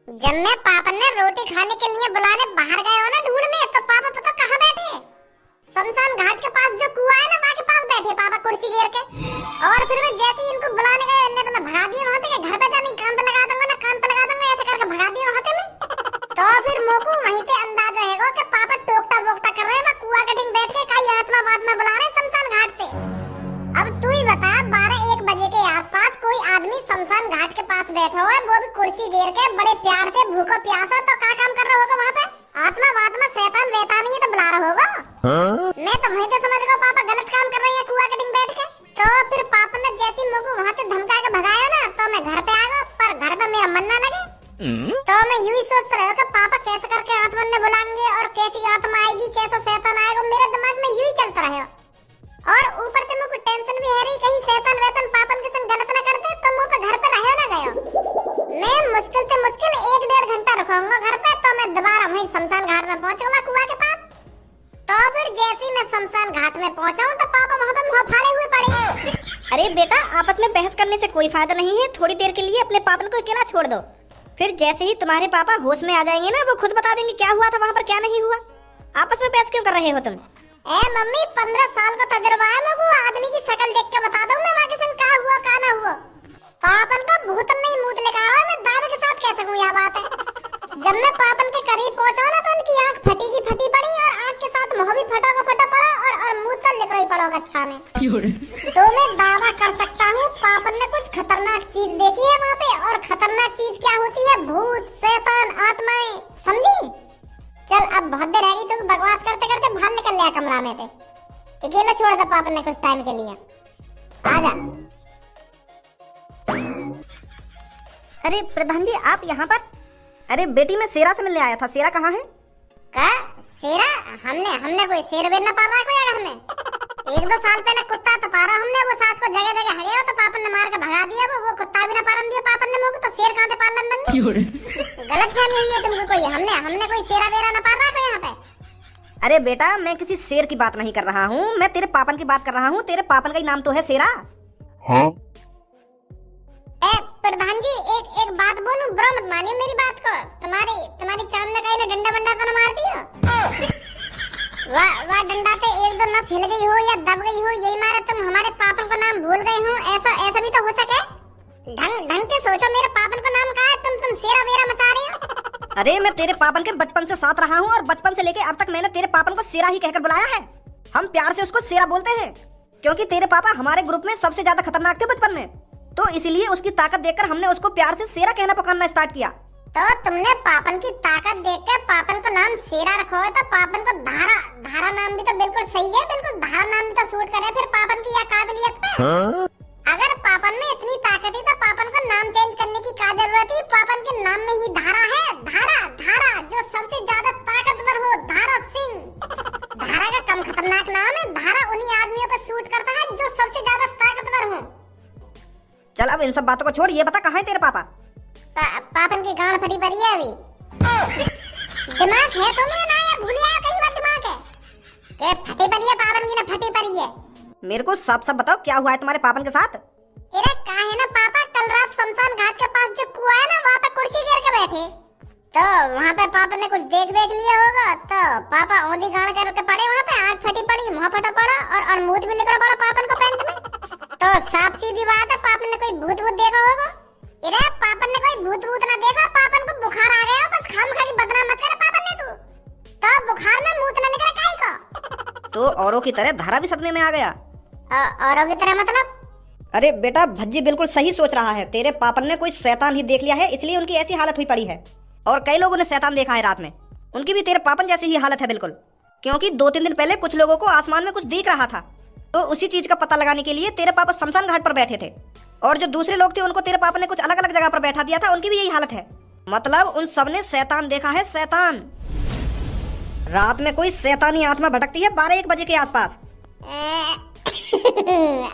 जब मैं पापा ने रोटी खाने के लिए बुलाने बाहर गए हो ना ढूंढने, तो पापा पता कहाँ बैठे? शमशान घाट के पास जो कुआं है ना, वहाँ के पास बैठे पापा कुर्सी घेर के। और फिर मैं जैसे ही इनको बुलाने गए, इन्हें तो मैं भगा दिया वहाँ से, घर पे जा नहीं, कान पे लगा दूंगा ना, कान पे लगा दूंगा, ऐसे करके भगा दिया वहाँ से मैं। तो फिर मोको वहीं पे अंदाज रहेगा कि पापा टोकता वोकता कर रहे हैं, मैं कुआं के ढिंग बैठ के कई आत्मा वात्मा बुला रहे हैं शमशान घाट से। अब तू ही बता, 12-1 बजे के आसपास कोई आदमी शमशान घाट के पास बैठा हुआ है, वो भी कुर्सी घेर के बड़े प्यार से, भूखो प्यासा, तो क्या काम कर रहा होगा वहाँ पे? आत्मा वात्मा शैतान वैतान ही तो बुला रहा होगा। मैं तो वहीं तो समझ गया पापा गलत काम कर रहे हैं कुआं के ढिंग बैठ के। तो फिर पापा ने जैसी मुझको वहाँ से धमका के भगाया ना, तो मैं घर पे आ गया, पर घर पे मेरा मन ना लगे। तो मैं यूं ही सोचता रहा कि पापा कैसे करके आत्मा ने बुलाएंगे और कैसी आत्मा आएगी, कैसा शैतान आएगा, मेरे दिमाग में यूं ही चलता रहा। और ऊपर से मुझको टेंशन भी है रही, कहीं शैतान वैतान पापन के संग गलत ना कर दे, तो मुझ पे घर पे रहे ना गयो। मैं मुश्किल से मुश्किल 1-1.5 घंटा रुकूंगा घर पे, तो मैं दोबारा वहीं शमशान घाट में पहुंचूंगा कुआं के पास। तो फिर जैसे ही मैं शमशान घाट में पहुंचा हूं, तो पापा वहां पे मुंह फाड़े हुए पड़े। अरे बेटा, आपस में बहस करने से कोई फायदा नहीं है। थोड़ी देर के लिए अपने पापन को अकेला छोड़ दो, फिर जैसे ही तुम्हारे पापा होश में आ जाएंगे ना, वो खुद बता देंगे क्या हुआ था वहाँ पर, क्या नहीं हुआ। आपस में बहस क्यों कर रहे हो तुम? मम्मी 15 साल का तजुर्बा है मुझको, आदमी की शक्ल देख के बता दूं मैं वहाँ के संग क्या हुआ क्या ना हुआ। पापन का भूतन नहीं मुंह लेकर आ रहा, मैं दादा के साथ कैसे हूँ यह बात है। जब मैं पापन के करीब पहुंचा ना, तो उनकी आंख फटी की फटी पड़ी, और आंख के साथ मुंह भी फटा का फटा पड़ा, और मुंह तो लिख रही पड़ोगा अच्छा में। तो मैं दावा कर सकता हूँ पापन ने कुछ खतरनाक चीज देखी है वहाँ पे, और खतरनाक चीज क्या होती है? भूत, शैतान, आत्माएं, समझी? चल अब बहुत देर रहेगी, तो बकवास करते करते बाहर निकल लिया कमरा में पे, अकेला छोड़ दे पापा ने कुछ टाइम के लिए। आजा। अरे प्रधान जी, आप यहाँ पर? अरे बेटी, मैं शेरा से मिलने आया था। शेरा कहाँ है? का शेरा? हमने कोई शेर वेर ना पाला कोई घर में। 1-2 साल पहले कुत्ता तो पारा हमने, वो सास को जगह जगह हरिया, तो पापन ने मार के भगा दिया। वो कुत्ता भी ना पालन दिया पापन ने मुझको, तो शेर कहाँ से पाल लंदन? गलत फहमी हुई है तुमको कोई। हमने कोई शेरा वेरा ना पाला कोई यहाँ पे। अरे बेटा, मैं किसी शेर की बात नहीं कर रहा हूँ, मैं तेरे पापन की बात कर रहा हूँ। तेरे पापन का ही नाम तो है शेरा। हाँ? प्रधान जी, एक बात बोलूं, बुरा मत मानिए मेरी बात को। तुम्हारी चांद में कहीं डंडा बंडा तो न मार दिया? वाह डंडा से 1-2 नस हिल गई हो या दब गई हो, यही मारे तुम हमारे पापन को नाम भूल गए हो। ऐसा भी तो हो सके। ढंग के सोचो, मेरे पापन को नाम कहा है, तुम शेरा वेरा मचा रहे हो। अरे मैं तेरे पापन के बचपन से साथ रहा हूँ, और बचपन से लेके अब तक मैंने तेरे पापन को शेरा ही कहकर बुलाया है। हम प्यार से उसको शेरा बोलते हैं, क्योंकि तेरे पापा हमारे ग्रुप में सबसे ज्यादा खतरनाक थे बचपन में, तो इसीलिए उसकी ताकत देखकर हमने उसको प्यार से शेरा कहना पुकारना स्टार्ट किया। तो तुमने पापन की ताकत देखकर पापन को नाम शेरा रखो है, तो पापन को धारा नाम भी तो बिल्कुल सही है, बिल्कुल धारा नाम भी तो सूट करे फिर पापन की यह काबिलियत पे। हाँ? अगर पापन में इतनी ताकत थी, तो पापन को नाम चेंज करने की क्या जरूरत थी? पापन के नाम में ही धारा है। धारा जो सबसे ज्यादा ताकतवर हो, धारा सिंह। धारा का कम खतरनाक नाम है। धारा उन्हीं आदमियों पर सूट करता है जो सबसे ज्यादा ताकतवर हो। चल अब इन सब बातों को छोड़, ये बता कहाँ है तेरे पापा? पापन की गांड फटी पड़ी है अभी। दिमाग है तुम्हें ना, या भूल गया कहीं बात दिमाग है? के फटी पड़ी है पापन की, ना फटी पड़ी है? मेरे को साफ साफ बताओ, क्या हुआ है तुम्हारे पापन के साथ? अरे कहाँ है ना पापा, कल रात शमशान घाट के पास जो कुआं है ना, वहाँ पे कुर्सी घेर के बैठे, तो वहाँ पे पापा ने कुछ देख लिया होगा, तो पापा औंधी गाड़ करके पड़े वहाँ पे, आँख फटी पड़ी, मुँह फटा पड़ा, और मुंह भी निकला पड़ा पापन को पैंट में। तो साफ सीधी बात है, पापन ने कोई भूत देखा होगा। अरे पापन ने कोई भूत ना देखा, पापन को बुखार आ गया, बस खामखा बदनाम मत कर पापन ने तू। तो बुखार में मुंह ना निकला काहे का? तो औरों की तरह धारा भी सदमे में आ गया। औरों की तरह मतलब? अरे बेटा, भज्जी बिल्कुल सही सोच रहा है। तेरे पापन ने कोई शैतान ही देख लिया है, इसलिए उनकी ऐसी हालत हुई पड़ी है। और कई लोगों ने शैतान देखा है रात में, उनकी भी तेरे पापन जैसी ही हालत है बिल्कुल। क्योंकि 2-3 दिन पहले कुछ लोगों को आसमान में कुछ दिख रहा था, तो उसी चीज का पता लगाने के लिए तेरे पापा शमशान घाट पर बैठे थे। और जो दूसरे लोग थे, उनको तेरे पापा ने कुछ अलग अलग जगह पर बैठा दिया था, उनकी भी यही हालत है। मतलब उन सब ने शैतान देखा है, शैतान। रात में कोई शैतानी आत्मा भटकती है 12-1 बजे के आसपास।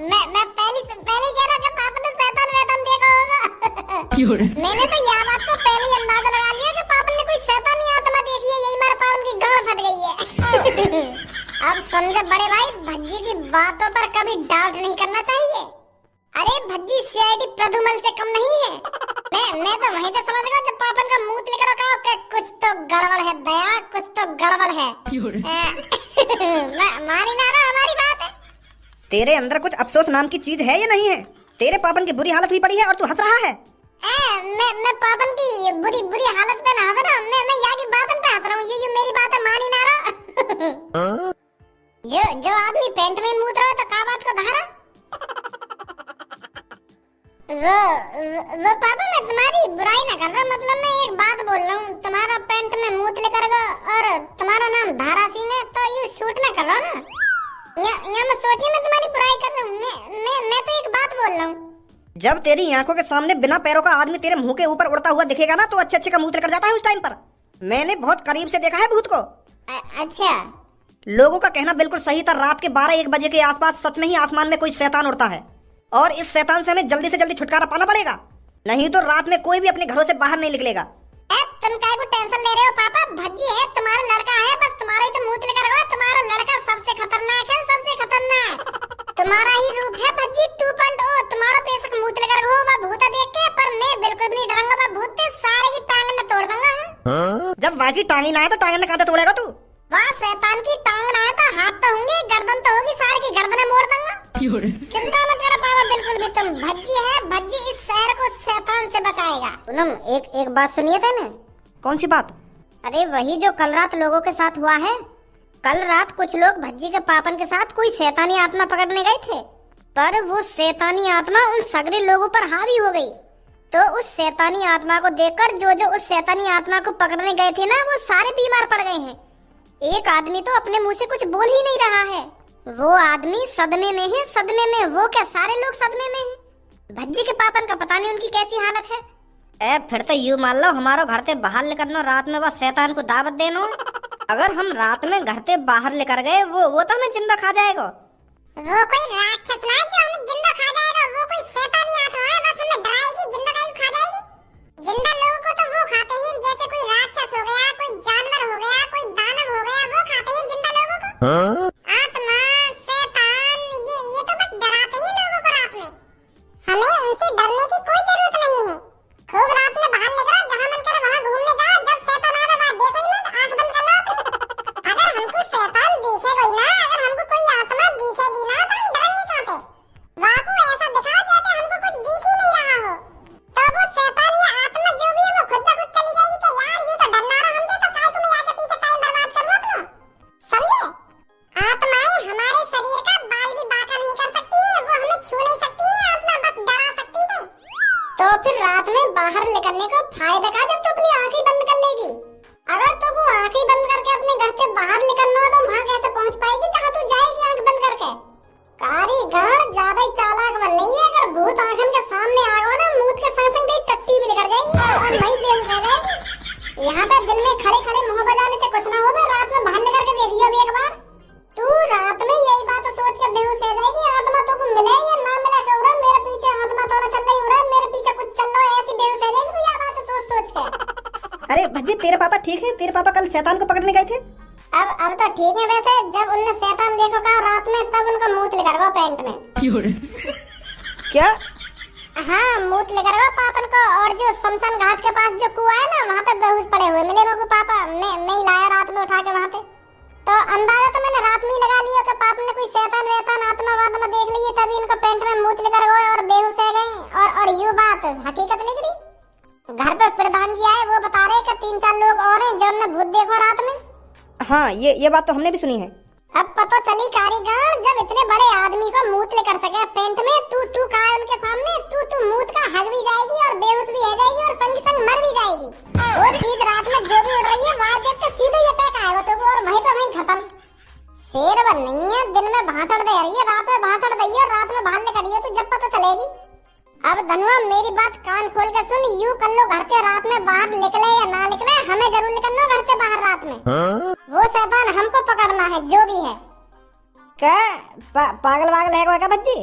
मैं पहले कह रहा कि पापा ने शैतान वैतान देखा होगा। मैंने तो यह बात को पहले ही अंदाजा लगा लिया कि पापा ने कोई शैतानी आत्मा देखी है, यही मेरे पापा की गांड फट गई है। अब समझो बड़े भाई, भज्जी की बातों पर कभी डाउट नहीं करना चाहिए। अरे भज्जी सीआईडी प्रदुमन से कम नहीं है। मैं तो वहीं तो समझ गया जब पापन का मुंह गड़बड़ है दया, कुछ तो गड़बड़ है। मानी ना रहा हमारी बात है। तेरे अंदर कुछ अफसोस नाम की चीज है या नहीं है? तेरे पापन की बुरी हालत हुई पड़ी है और तू हंस रहा है। मैं पापन की बुरी हालत पे ना हंस रहा हूँ, मैं यहाँ की बातन पे हंस रहा हूँ। ये मेरी बात है, मानी ना रहा। जो आदमी पेंट में मूत रहा है तो का बात को धारा। वो पापा मैं तुम्हारी बुराई ना कर रहा, मतलब मैं एक बात बोल रहा हूँ। तुम्हारा पेंट में मूत लेकर और तुम्हारा नाम धारा सिंह है तो ये शूट ना कर रहा ना। यहाँ मैं सोचिए मैं तुम्हारी बुराई कर रहा हूँ। मैं तो एक बात बोल रहा हूँ। जब तेरी आंखों के सामने बिना पैरों का आदमी तेरे मुंह के ऊपर उड़ता हुआ दिखेगा ना तो अच्छे अच्छे का मूत लेकर जाता है उस टाइम पर। मैंने बहुत करीब से देखा है भूत को। अच्छा। लोगों का कहना बिल्कुल सही था, रात के 12-1 बजे के आसपास सच में ही आसमान में कोई शैतान उड़ता है और इस शैतान से हमें जल्दी से जल्दी छुटकारा पाना पड़ेगा, नहीं तो रात में कोई भी अपने घरों से बाहर नहीं निकलेगा। तुम काय को टेंशन ले रहे हो पापा? भज्जी है, तुम्हारा लड़का है, बस तुम्हारा ही तो मूत लेकर गया। तुम्हारा लड़का सबसे खतरनाक है, सबसे खतरनाक। तुम्हारा ही रूप है भज्जी 2.0। तुम्हारा बेशक मूत लेकर गया भूत देख के, पर मैं बिल्कुल भी नहीं डरूंगा। भूत ते सारे की टांग में तोड़ दूंगा। जब वाकी टांगी ना है तो टांगन कहां तोड़ेगा तू? वाह, शैतान की टांग ना है तो हाथ तो होंगे, गर्दन तो होगी, सारे की गर्दनें मोड़ दूंगा। चिंता मत करो पापा, बिल्कुल भी। तुम भज्जी है, भज्जी इस शहर को शैतान से बचाएगा। पूनम एक बात सुनिए थे ना। कौन सी बात? अरे वही जो कल रात लोगों के साथ हुआ है। कल रात कुछ लोग भज्जी के पापन के साथ कोई शैतानी आत्मा पकड़ने गए थे, पर वो शैतानी आत्मा उन सगरे लोगों पर हावी हो गई। तो उस शैतानी आत्मा को देखकर जो उस शैतानी आत्मा को पकड़ने गए थे ना, वो सारे बीमार पड़ गए हैं। एक आदमी तो अपने मुंह से कुछ बोल ही नहीं रहा है। वो आदमी सदमे में है, सदमे में। वो क्या, सारे लोग सदमे में हैं। भज्जी के पापन का पता नहीं उनकी कैसी हालत है। फिर तो यूं मान लो हमारो घर से बाहर लेकर रात में वह शैतान को दावत देनो। अगर हम रात में घर से बाहर लेकर गए वो तो हमें जिंदा खा जाएगा। वो कोई राक्षस ना जो हमें जिंदा खा जाएगा, वो कोई शैतानी आत्मा है, बस हमें डराएगी, जिंदा काहे खा जाएगी। जिंदा लोगों को तो वो खाते हैं, जैसे कोई राक्षस हो गया, कोई जानवर हो गया, कोई दानव हो गया, वो खाते हैं जिंदा लोगों को। आत्मा, शैतान, ये तो बस डराते हैं लोगों को रात में। हमें उनसे डरने की कोई जरूरत नहीं है। खूब रात में बाहर निकलो, जहाँ मन करे वहाँ घूमने जाओ। जब शैतान आवे वहाँ देखो ही मत, आंख बंद कर लो। अगर हमको शैतान दिखेगा ही ना, अगर हमको कोई आत्मा दिखेगी ना, तो हम डरेंगे कहाँ पे? वहाँ को ऐसा दिखाओ जैसे हमको कुछ दिख ही नहीं रहा हो। तो वो शैतान या आत्मा जो भी है वो खुद ब खुद चली जाएगी कि यार यूँ तो डरना रहा हमसे, तो काय को मैं आगे पीछे टाइम बर्बाद कर लूँ अपना। समझे? आत्माएं हमारे शरीर का बाल भी बांका नहीं कर सकती है, वो हमें छू नहीं सकती है, आत्मा बस डरा सकती है। तो फिर रात में बाहर निकलने का फायदा का जब तू अपनी आंखें बंद कर लेगी। अगर तो वो आंखें बंद करके अपने घर से बाहर निकलना हो तो वहाँ कैसे पहुँच पाएगी जहाँ तू जाएगी आंख बंद करके? कारीगर ज्यादा ही चालाक बन रही है। अगर भूत आंखन के सामने आ गया ना, मूत के संग संग तेरी टट्टी भी निकल जाएगी और वहीं बेहोश हो जाएगी। यहाँ पे दिन में खड़े खड़े मुँह बजाने से कुछ ना हो, रात में बाहर निकल के देखियो अभी एक बार। तू रात में यही बात सोच के बेहोश हो जाएगी। आत्मा तो को मिले या ना मिले, क्यों रहा मेरे पीछे आत्मा तो ना चल रही हो रहा, मेरे पीछे कुछ चल रहा है, ऐसी बेहोश हो जाएगी तू यह बात सोच के। अरे भज्जी, तेरे पापा ठीक है? तेरे पापा कल शैतान को पकड़ने गए थे। अब तो ठीक है। वैसे जब उनने शैतान देखो का रात में, तब उनका मूत लेकर गया पेंट में। क्या? हाँ, मूत लेकर गया पापन को। और जो शमशान घाट के पास जो कुआं है ना, वहाँ पे बेहोश पड़े हुए मिले मेरे को पापा। मैं ही लाया रात में उठा के वहाँ पे। तो अंदाजा तो मैंने रात में ही लगा लिया कि पापा ने कोई शैतान वैतान आत्मा वात्मा देख ली है, तभी इनको पेंट में मूत लेकर गए और बेहोश हो गए। और ये बात हकीकत निकली। घर पे प्रधान जी आए, वो बता रहे कि 3-4 लोग और हैं जो हमने भूत देखा रात में। हाँ, ये बात तो हमने भी सुनी है। अब पता चली कारीगर, जब इतने बड़े आदमी को मूत लेकर सके पेंट में, तू कहा उनके सामने, तू मूत का हग भी जाएगी और बेहोश भी हो जाएगी और संग संग मर भी जाएगी। वो चीज रात में जो भी उड़ रही है वहाँ देख के सीधे ये तय आएगा तो और वहीं पे वहीं खत्म। शेर बन नहीं है, दिन में भाषण दे रही है, रात में भाषण दी है और रात में बाहर लेकर तू जब पता चलेगी। अब धनुआ मेरी बात कान खोल के सुन, यूं कर लो घर से रात में बाहर निकले या ना निकले, हमें जरूर निकलना घर से बाहर रात में। वो शैतान हमको पकड़ना है जो भी है। क्या पागल वागल है क्या बच्ची?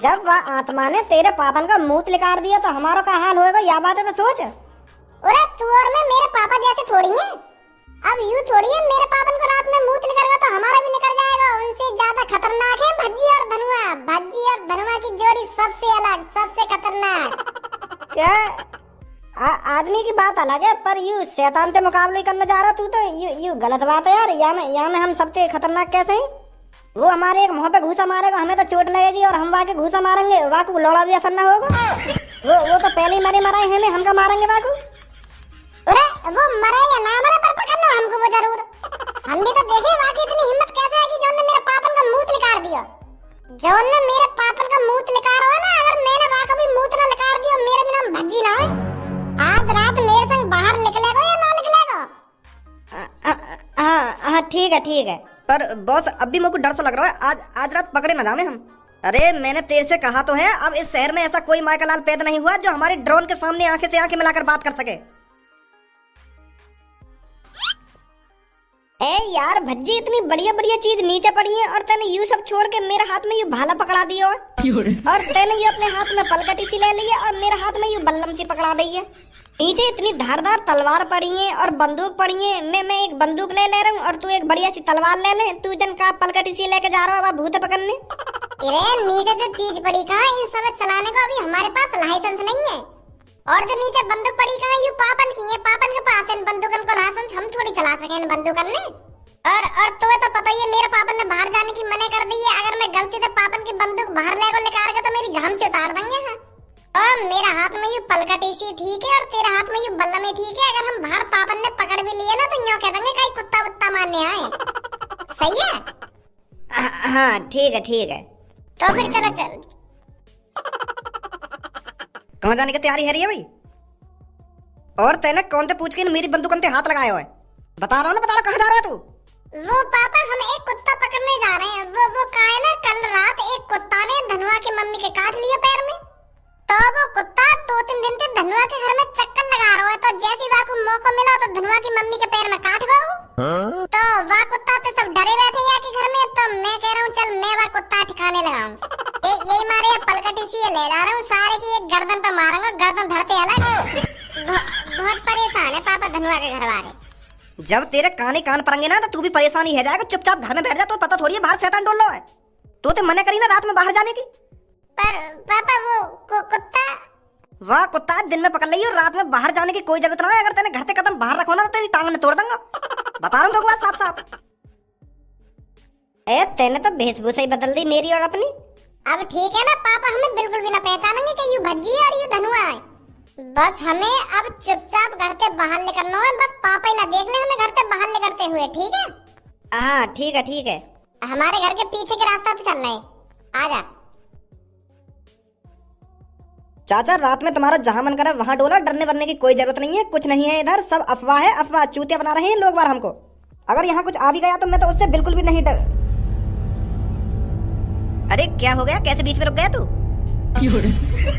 जब वह आत्मा ने तेरे पापन का मूत निकाल दिया तो हमारा क्या हाल होएगा, यह बात है तो सोच। अरे तू और मैं मेरे पापा जैसे थोड़ी है। अब यूं थोड़ी है, मेरे पापन को रात में मूत निकल गया तो हमारा भी निकल जाएगा। उनसे ज्यादा खतरनाक है भज्जी और धनुआ। भज्जी और धनुआ की जोड़ी सबसे अलग, सबसे खतरनाक। क्या आदमी की बात अलग है, पर यू शैतान से मुकाबले करने जा रहा तू तो यू गलत बात है यार। यहाँ में हम सबसे खतरनाक कैसे हैं? वो हमारे एक मुंह पे घूसा मारेगा, हमें तो चोट लगेगी, और हम वाके घूसा मारेंगे, वाकू लौड़ा भी असर ना होगा। वो तो पहले ही मरे हमें, हमका मारेंगे वाकू। अरे वो मरे या ना मरे, पर पकड़ना हमको वो जरूर। हम भी तो देखे वाकई इतनी हिम्मत कैसे है कि जौन ने मेरे पापन का मुंह लिकार दिया। जौन ने मेरे पापन का मुंह लिकार हो ना, अगर मैंने वाका भी मुंह ना लिकार दिया, मेरे भी नाम भज्जी ना हो। आज रात मेरे संग बाहर निकलेगा या ना निकलेगा? हाँ ठीक है। पर बॉस अब भी मेरे को डर तो लग रहा है, आज रात पकड़े ना जावे हम। अरे मैंने तेरे से कहा तो है, अब इस शहर में ऐसा कोई माय का लाल पैदा नहीं हुआ जो हमारे ड्रोन के सामने आंखें से आंखें मिलाकर बात कर सके। ए यार भज्जी, इतनी बढ़िया चीज नीचे पड़ी है और तैने यू सब छोड़ के मेरे हाथ में यू भाला पकड़ा दिया और तैने यू अपने हाथ में पलकटी सी ले ली है और मेरे हाथ में यू बल्लम सी पकड़ा दी है। नीचे इतनी धारदार तलवार पड़ी है और बंदूक पड़ी है। मैं एक बंदूक ले रहा हूँ और तू एक बढ़िया सी तलवार ले ले। तू जन का पलकटी सी लेके जा रहा है भूत पकड़ने। अरे नीचे जो चीज पड़ी कहाँ, इन सब चलाने को अभी हमारे पास लाइसेंस नहीं है। और जो नीचे बंदूक पड़ी कहाँ, यू पापन की है, पापन के पास इन बंदूकन को लाइसेंस हम थोड़ी चला सके इन बंदूकन में। और तुम्हें तो पता ही है मेरे पापन ने बाहर जाने की मना कर दी है। अगर मैं गलती से पापन की बंदूक बाहर लेकर गया तो मेरी जान से उतार देंगे। हाँ, और मेरा हाथ में यू पलकटी सी ठीक है और तेरे हाथ में यू बल्लम ही ठीक है। अगर हम बाहर पापन ने पकड़ भी लिए ना तो यूं कह देंगे कहीं कुत्ता वुत्ता मारने आए। सही है? हाँ ठीक है। तो फिर चलो चल। कहाँ जाने की तैयारी है रही है भाई? और तैने कौन से पूछ के मेरी बंदूक पे हाथ लगाया हुआ है? बता रहा कहाँ जा रहा है तू? वो पापा हम एक कुत्ता पकड़ने जा रहे हैं। वो कहा है ना, कल रात एक कुत्ता ने धनुआ की मम्मी के काट लिया पैर में। तो वो कुत्ता 2-3 दिन से धनुआ के घर में चक्कर लगा रहा है। तो जैसे ही को मौका मिला तो धनुआ की मम्मी के पैर में काट गया। तो वह कुत्ता तो सब डरे बैठे हैं कि घर में। तो मैं कह रहा हूँ चल मैं वह कुत्ता ठिकाने लगाऊं। यही मारे पलकटी सी ले जा रहा हूँ, सारे की एक गर्दन पे मारूंगा, गर्दन धरते अलग। बहुत परेशान है पापा धनुआ के घर वाले। जब तेरे कान पड़ेंगे ना तो तू भी परेशानी है जाएगा। चुपचाप घर में बैठ जा, तो पता थोड़ी है बाहर शैतान डोल रहा है। तो ते मना करी ना रात में बाहर जाने की। पर पापा वो कुत्ता, वाह कुत्ता दिन में पकड़ ली और रात में बाहर जाने की कोई जरूरत ना है। अगर तेने घर से कदम बाहर रखो ना तो तेरी टांग ने तोड़ दूंगा। बता रहा हूँ तो साफ। ए तेने तो वेशभूषा ही बदल दी मेरी और अपनी। अब ठीक है ना पापा, हमें बिल्कुल भी ना पहचानेंगे कि यू भज्जी है और यू धनुआ है। बस हमें अब चुपचाप घर से बाहर निकलना है। बस पापा ही ना देख ले हमें घर से बाहर निकलते हुए, ठीक है? हाँ ठीक है। हमारे घर के पीछे के रास्ता पे चलना है, आजा। चाचा रात में तुम्हारा जहां मन करे वहां डोला, डरने वरने की कोई जरूरत नहीं है। कुछ नहीं है इधर, सब अफवाह है, अफवाह। चूतिया बना रहे हैं लोग बार हमको। अगर यहाँ कुछ आ भी गया तो मैं तो उससे बिल्कुल भी नहीं डर। अरे क्या हो गया, कैसे बीच में रुक गया तू?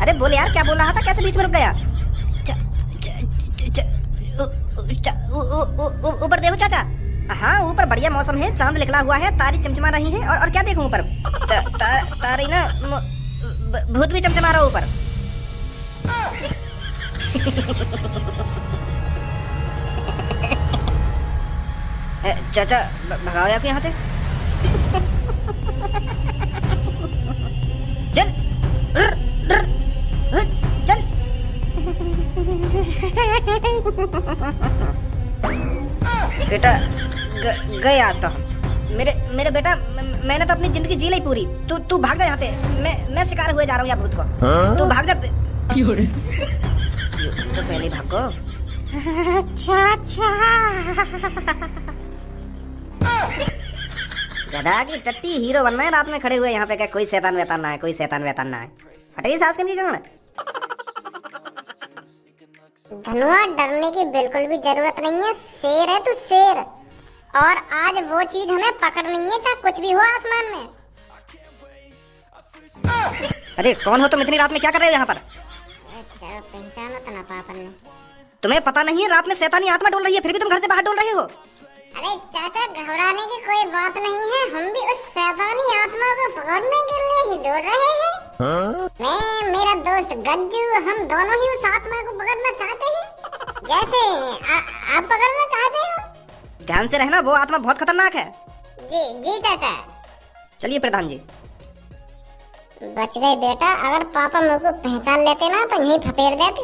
अरे बोल यार, क्या बोल रहा था, कैसे बीच में रुक गया? ऊपर देखो चाचा। हाँ ऊपर बढ़िया मौसम है, चांद निकला हुआ है, तारी चमचमा रही है। और क्या देखूं ऊपर? तारी ना, भूत भी चमचमा रहा ऊपर। चाचा भगाओ यार यहाँ से। चल चल। बेटा गए आज तो हम। मेरे बेटा, मैंने तो अपनी जिंदगी जी ली पूरी। तू भाग जा यहाँ से। मैं शिकार हुए जा रहा हूँ यहाँ भूत को। तू भाग जा। तो पहले भागो। गधा की टट्टी हीरो बनना है रात में खड़े हुए यहाँ पे। क्या कोई शैतान वैतान ना है, कोई शैतान वैतान ना है। हटाइए सास के नहीं। धनुआ डरने की बिल्कुल भी जरूरत नहीं है। शेर है तू, शेर। और आज वो चीज हमें पकड़नी है, चाहे कुछ भी हो आसमान में। अरे कौन हो तुम? इतनी रात में क्या कर रहे हो यहाँ पर? चलो पहचाना तो ना पापा ने। तुम्हें पता नहीं है रात में शैतानी आत्मा डोल रही है, फिर भी तुम घर से बाहर डोल रहे हो? अरे चाचा घबराने की कोई बात नहीं है। हम भी उस शैतानी आत्मा को पकड़ने के लिए ही दौड़ रहे हैं। मैं, मेरा दोस्त गज्जू, हम दोनों ही उस आत्मा को पकड़ना चाहते हैं, जैसे आप पकड़ना चाहते हो। ध्यान से रहना, वो आत्मा बहुत खतरनाक है। जी चाचा। चलिए प्रधान जी। बच गए बेटा। अगर पापा मुझको पहचान लेते ना तो यहीं फपेड़ देते।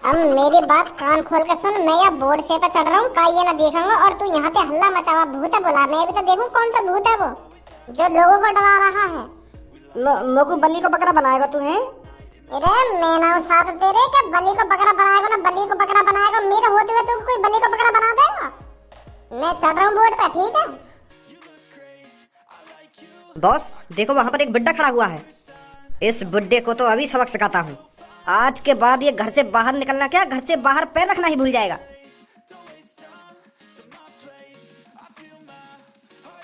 अब मेरी बात कान खोल के सुन। मैं यहाँ बोर्ड से पे चढ़ रहा हूँ, का ये ना देखूंगा, और तू यहाँ पे हल्ला मचावा भूत है बोला। मैं भी तो देखूं कौन सा भूत है वो जो लोगों को डरा रहा है। मोकू बल्ली को बकरा बनाएगा तू है? अरे मैं ना साथ तेरे क्या बलि को बकरा बनाएगा ना बलि को बकरा बनाएगा। मेरे होते हुए तू कोई बलि को बकरा बना देगा? मैं चढ़ रहा हूँ बोर्ड पे, ठीक है? बॉस देखो वहां पर एक बुड्ढा खड़ा हुआ है। इस बुड्ढे को तो अभी सबक सिखाता हूँ। आज के बाद ये घर से बाहर निकलना क्या, घर से बाहर पैर रखना ही भूल जाएगा।